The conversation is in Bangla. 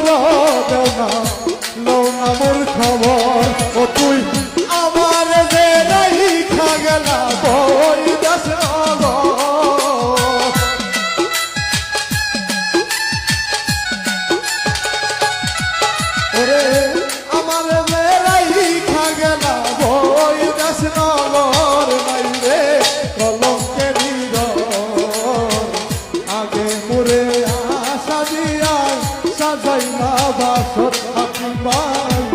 দেও না লও না মোর খবর ও তুই আমার যে রাইখা গেলা বই দাস ওরে আমার যে রাইখা গেলা বই দাস নগর নাই রে কলঙ্কের আগে মোরে আশা দিয়া সাজাইলা বাসর হাতি